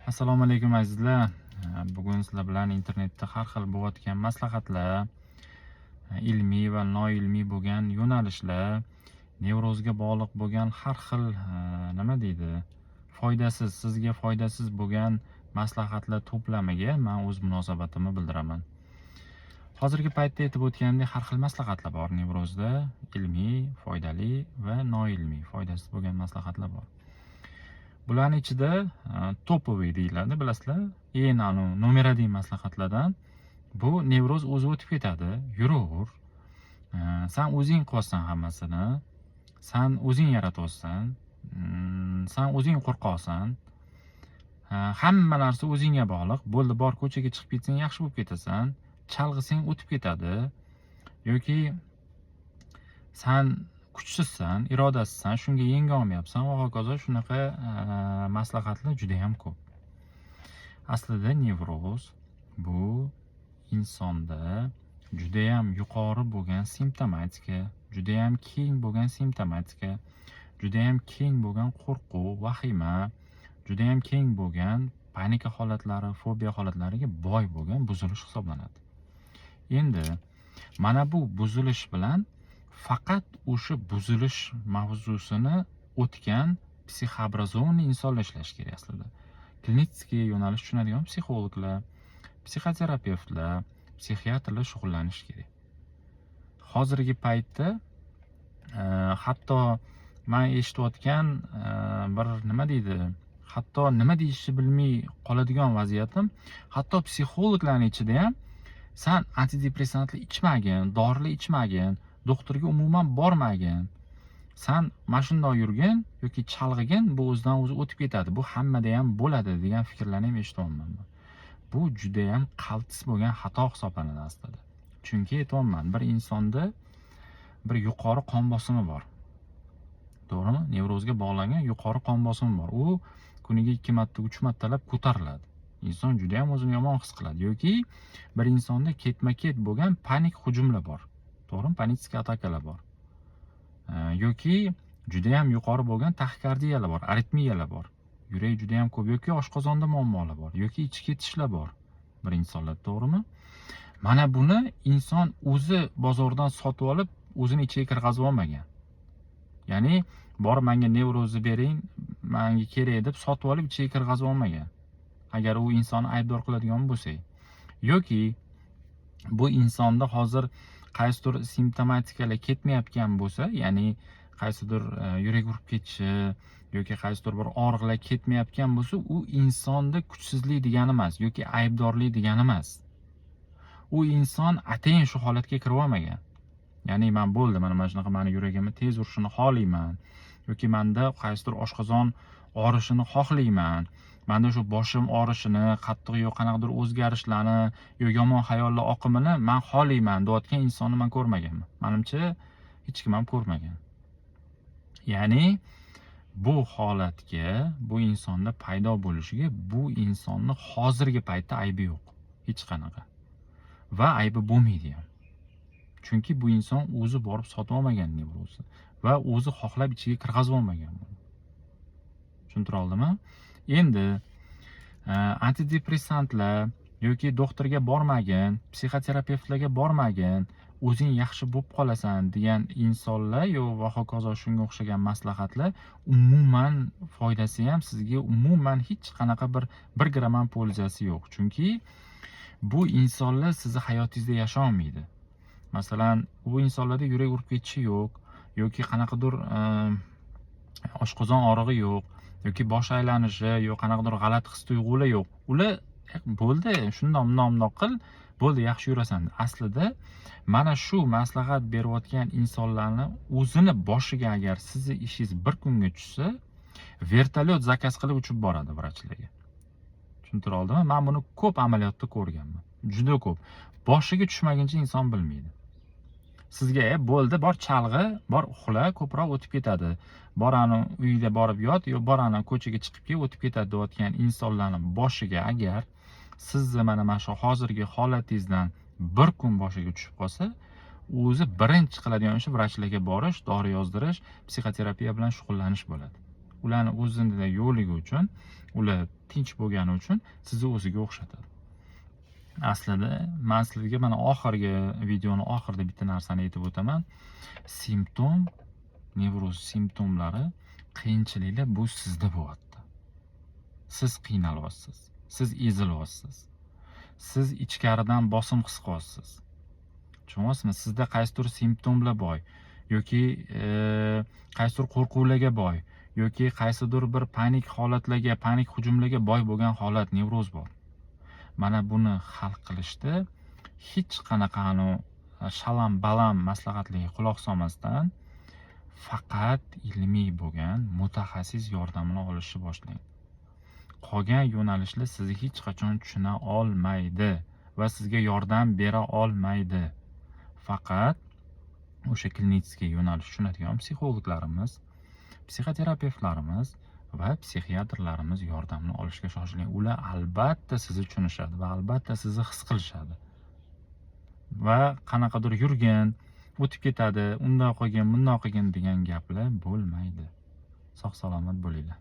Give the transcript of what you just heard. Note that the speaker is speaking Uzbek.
Assalomu alaykum azizlar. Bugun sizlar bilan internetda har xil bo'layotgan maslahatlar, ilmiy va noilmiy bo'lgan yo'nalishlar, nevrozga bog'liq bo'lgan har xil nima deydi, sizga foydasiz bo'lgan maslahatlar to'plamiga men o'z munosabatimni bildiraman. Hozirgi paytda aytib o'tgandek har xil maslahatlar bor nevrozda, ilmiy, foydali va noilmiy, foydasiz bo'lgan maslahatlar bor. Bularning ichida topoviy deyiladi, bilasizlar, nomer 1 maslahatlardan bu nevroz o'zi o'tib ketadi, yuraver. Sen o'zing qilsan hammasini, sen o'zing yaratyapsan, sen o'zing qo'rqoqsan. Hamma narsa o'zingga bog'liq. Bo'ldi, bor ko'chaga chiqib ketsang yaxshi bo'lib ketasan, chalg'isang o'tib ketadi yoki sen kuchsizsan, irodasizsan, shunga yenga olmayapsan va hokazo. Shunaqa maslahatlar juda ham ko'p. Aslida nevroz bu insonda juda ham yuqori bo'lgan simptomatika, juda ham keng bo'lgan simptomatika, juda ham keng bo'lgan qo'rquv, vahima, juda ham keng bo'lgan panika holatlari, fobiya holatlariga boy bo'lgan buzilish hisoblanadi. Endi mana bu buzilish bilan faqat o'sha buzilish mavzusini o'tgan psixoobrazovniy insonlar ishlash kerak aslida. Klinический yo'nalish tushunadigan psixologlar, psixoterapevtlar, psixiatrlar shug'ullanish kerak. Hozirgi paytda hatto men eshitayotgan bir nima deydi, hatto nima deyishni bilmay qoladigan vaziyatim, hatto psixologlarning ichida ham sen antidepressantlar ichmagin, dorilar ichmagin, doktorga umuman bormagin, sen mashinadan yurgin yoki chalg'igin, bu o'zidan o'zi o'tib ketadi, bu hammada ham bo'ladi degan fikrlarni ham eshityapman. Bu juda ham qaltis bo'lgan xato hisoblanadi aslida. Chunki aytayapman, bir insonda bir yuqori qon bosimi bor. To'g'rimi? Nevrozga bog'langan yuqori qon bosimi bor. U kuniga 2 marta, 3 martalab ko'tariladi. Inson juda ham o'zini yomon his qiladi yoki bir insonda ketma-ket bo'lgan panik hujumlar bor. To'g'rimi? Panический atakalar bor. Yoki juda ham yuqori bo'lgan taxikardiyalar bor, aritmiyalar bor. Yurak juda ham ko'p yoki oshqozonda muammolar bor yoki ichki ketishlar bor bir insonlar, to'g'rimi? Mana buni inson o'zi bozordan sotib olib, o'zini ichiga kirg'azib olmagan. Ya'ni borib menga nevrozni bering, menga kerak deb sotib olib ichiga kirg'azib olmagan. Agar u insonni aybdor qiladigan bo'lsak, yoki bu insonda hozir qaysidir simptomatikalar ketmayotgan bo'lsa, ya'ni qaysidir yurak urib ketishi yoki qaysidir bir og'riqlar ketmayotgan bo'lsa, u insonda kuchsizlik degani emas yoki aybdorlik degani emas. U inson atayin shu holatga kirib olmagan. Ya'ni men bo'ldi, mana shunaqa meni yuragimni tez urishini xohlayman yoki menda qaysidir oshqozon og'rishini xohlayman, menda shu boshim og'rishini, qattiq yo qanaqadir o'zgarishlarni yo yomon xayollar oqimini men xohlayman deyotgan insonni men ko'rmaganman. Menimcha hech kim ham ko'rmagan. Ya'ni bu holatga, bu insonda paydo bo'lishiga bu insonni hozirgi paytda aybi yo'q, hech qanaqa. Va aybi bo'lmaydi ham. Chunki bu inson o'zi borib sotib olmagan nevrozni va o'zi xohlab ichiga kirg'azib olmagan. Tushuntira oldimmi? Endi antidepressantlar yoki doktorga bormagin, psixoterapevtlarga bormagin, o'zing yaxshi bo'lib qolasan degan insonlar va hokazo shunga o'xshagan maslahatlar umuman foydasi ham sizga umuman hech qanaqa bir gram ham foydasi yo'q. Chunki bu insonlar sizni hayotingizda yashay olmaydi. Masalan, bu insonlarda yurak urib ketishi yo'q yoki qanaqadir oshqozon og'rig'i yo'q yoki bosh aylanishi yoki qanaqadir g'alati his-tuyg'ular yo'q. Ular bo'ldi, shundoq qil, bo'ldi, yaxshi yurasan. Aslida mana shu maslahat berayotgan insonlarni o'zini boshiga agar sizni ishingiz bir kunga tushsa, vertolyot zakaz qilib uchib boradi vrachlarga. Tushuntira oldimmi? Men buni ko'p amaliyotda ko'rganman. Juda ko'p. Boshiga tushmaguncha inson bilmaydi. Sizga bo'ldi, bor chalg'i, bor uxla, ko'proq o'tib ketadi. Bor ani uyda borib yot, yo bor ani ko'chaga chiqib ket, o'tib ketadi deyotgan insonlarning boshiga agar sizni mana shu hozirgi holatingizdan bir kun boshiga tushib qolsa, o'zi birinchi qiladigan ishi vrachlarga borish, dori yozdirish, psixoterapiya bilan shug'ullanish bo'ladi. Ularni o'zida yo'qligi uchun ular tinch bo'lgani uchun sizni o'ziga o'xshatadi. Aslida men sizlarga mana oxirgi videoni oxirida bitta narsani aytib o'taman. Simptom, nevroz simptomlari, qiyinchiliklar bu sizda bo'lyapti. Siz qiynalyapsiz, siz ezilyapsiz. Siz ichkaridan bosim his qilyapsiz. Tushunyapsizmi? Sizda qaysidir simptomlar bor yoki qaysidir qo'rquvlarga boy yoki qaysidir bir panik holatlarga, panik hujumlarga boy bo'lgan holat, nevroz bor. Mana buni hal qilishda hech qanaqani shalam-balam maslahatlarga quloq solmasdan faqat ilmiy bo'lgan mutaxassis yordamini olishni boshlang. Qolgan yo'nalishlar sizni hech qachon tushuna olmaydi va sizga yordam bera olmaydi. Faqat o'sha klinический yo'nalish tushunadigan psixologlarimiz, psixoterapevtlarimiz va psixiatrlarimiz yordamini olishga shoshiling. Ular albatta sizni tushunishadi va albatta sizni his qilishadi. Va qanaqadir yurgin, o'tib ketadi, undoq qilgin, bundoq qilgin degan gaplar bo'lmaydi. Sog' salomat bo'linglar.